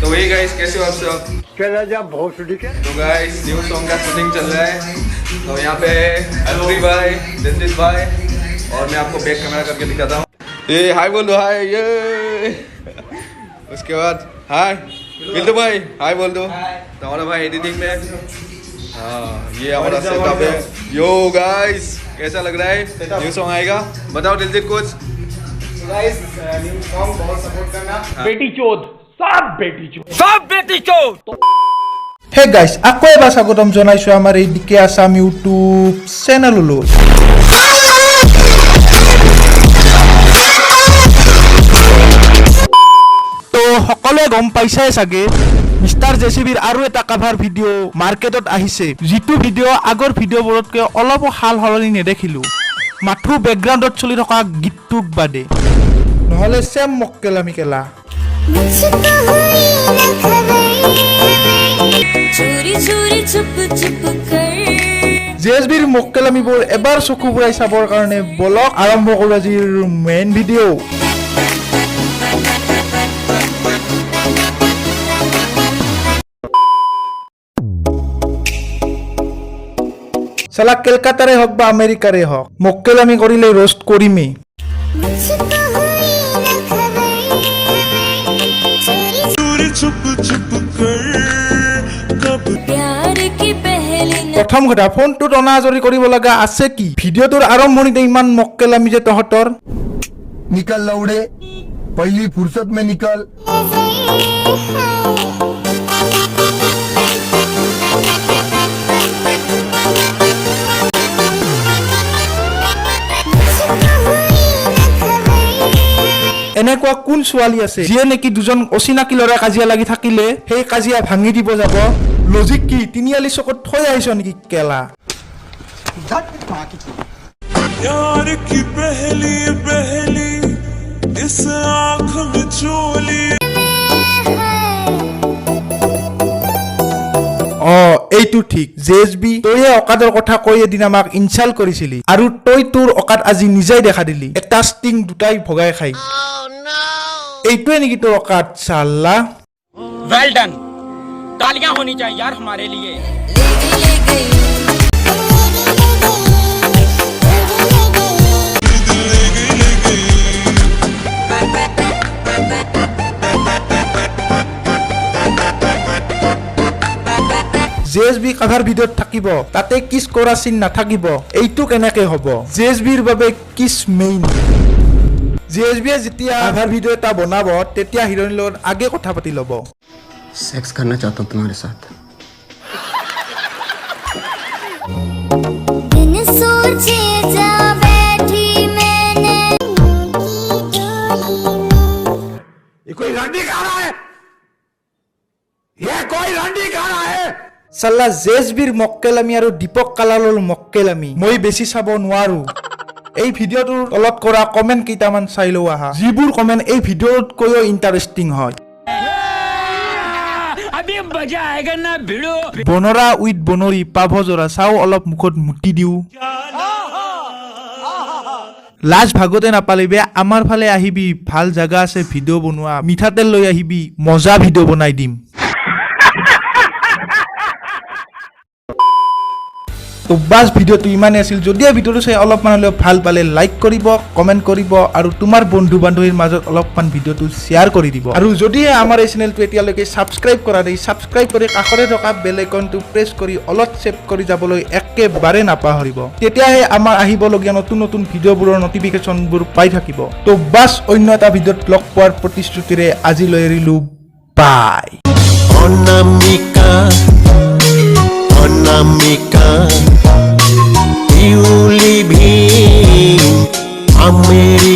तो वही गाइस, कैसे हो आप सब? तो गाइस न्यू सॉन्ग का शूटिंग चल रहा है। तो यहाँ पे अल्फी भाई, दिलजीत भाई और मैं आपको बैक कैमरा करके दिखाता हूँ। ये हाय बोल दो, हाय ये। उसके बाद हाय बिल्दु भाई, हाय बोल दो। तो हमारा भाई एडिटिंग में। हाँ ये हमारा सेटअप है। यो गाइस कैसा लग रहा है? न्यू सॉन्ग आएगा, बताओ दिलजीत कुछ। गाइस न्यू सॉन्ग बहुत सपोर्ट करना। बेटी चोद, सब बेटी चोद। হে গাইস, আকৌ এবাৰ স্বাগতম জনাইছো আমাৰ এই ডিকে আসাম ইউটিউব চেনেললৈ। তো সকলোৱে গম পাইছাই চাগে মিষ্টাৰ জেচিবিৰ আৰু এটা কাভাৰ ভিডিঅ' মাৰ্কেটত আহিছে, যিটো ভিডিঅ' আগৰ ভিডিঅ'বোৰতকৈ অলপো সাল সলনি নেদেখিলো, মাথো বেকগ্ৰাউণ্ডত চলি থকা গীতটোক বাদে। নহ'লে চেম মক্কেলামি কেলা। জেএছবিৰ মক্কেলামিবোৰ এবাৰ চকু ফুৰাই চাবৰ কাৰণে বলক আৰম্ভ কৰোঁ আজিৰ মেইন ভিডিঅ'। চালা কেলকাতাৰে হওক বা আমেৰিকাৰে হওক, মক্কেলামি কৰিলে ৰোষ্ট কৰিমেই। প্ৰথম কথা, ফোনটোত অনাজৰি কৰিব লগা আছে কি? ভিডিঅ'টোৰ আৰম্ভণিতে ইমান মক্কেলামি যে তহঁতৰ। निकल लौड़े, पहली फुर्सत में निकल। এনেকুৱা কোন ছোৱালী আছে যিয়ে নেকি দুজন অচিনাকি ল'ৰা কাজিয়া লাগি থাকিলে সেই কাজিয়া ভাঙি দিব যাব? লজিক কি? তিনিআলি চকত থৈ আহিছ নেকি কেলা? यार की पहली पहली इस आँख में चोली। এইটো ঠিক। জেএছবি, তইয়ে অকাদৰ কথা কৈ এদিন আমাক ইনচাল্ট কৰিছিলি আৰু তই তোৰ অকাদ আজি নিজেই দেখা দিলি, এটা ষ্টিং দুটাই ভগাই খাই। এইটোৱে নেকি তোৰ অকাদ চাল্লা? वेल डन, तालियां होनी चाहिए यार हमारे लिए। জেএছবি কাভাৰ ভিডিঅ'ত থাকিব, তাতে কিছ কৰা চিন নাথাকিব। এইটো কেনেকে হ'ব? জেএছবিৰ বাবে কিছ মেইন। জেএছবিয়ে যেতিয়া কাভাৰ ভিডিঅ' এটা বনাব তেতিয়া হিৰোইনৰ লগত আগে কথা পাতি ল'ব। सेक्स करना चाहता हूँ तुम्हारे साथ। ये कोई रंडी खा रहा है, ये कोई रंडी खा रहा है। চাল্লা জেএছবিৰ মক্কেলামি আৰু দীপক কালালৰ মক্কেলামি মই বেছি চাব নোৱাৰো। এই ভিডিঅ'টোৰ তলত কৰা কমেণ্ট কেইটামান চাই লওঁ আহা, যিবোৰ কমেণ্ট এই ভিডিঅ'তকৈও ইণ্টাৰেষ্টিং হয়। বনৰা উইথ বনৰী পাভজৰা চাওঁ, অলপ মুখত মুটি দিওঁ। লাজ ভাগতে নাপালিবি, আমাৰ ফালে আহিবি, ভাল জাগা আছে ভিডিঅ' বনোৱা, মিঠাতেল লৈ আহিবি, মজা ভিডিঅ' বনাই দিম। তো বাছ ভিডিঅ'টো ইমানেই আছিল। যদি এই ভিডিঅ'টো চাই অলপমান হ'লেও ভাল পালে লাইক কৰিব, কমেণ্ট কৰিব আৰু তোমাৰ বন্ধু বান্ধৱীৰ মাজত অলপমান ভিডিঅ'টো শ্বেয়াৰ কৰি দিব। আৰু যদিহে আমাৰ এই চেনেলটো এতিয়ালৈকে ছাবস্ক্ৰাইব কৰা নাই, ছাবস্ক্ৰাইব কৰি কাষতে থকা বেল আইকনটো প্ৰেছ কৰি অলপ ছেভ কৰি যাবলৈ একেবাৰে নাপাহৰিব। তেতিয়াহে আমাৰ আহিবলগীয়া নতুন নতুন ভিডিঅ'বোৰৰ নটিফিকেশ্যনবোৰ পাই থাকিব। তো বাছ অন্য এটা ভিডিঅ'ত লগ পোৱাৰ প্ৰতিশ্ৰুতিৰে আজিলৈ এৰিলোঁ, bye. Anamika Anamika you living America.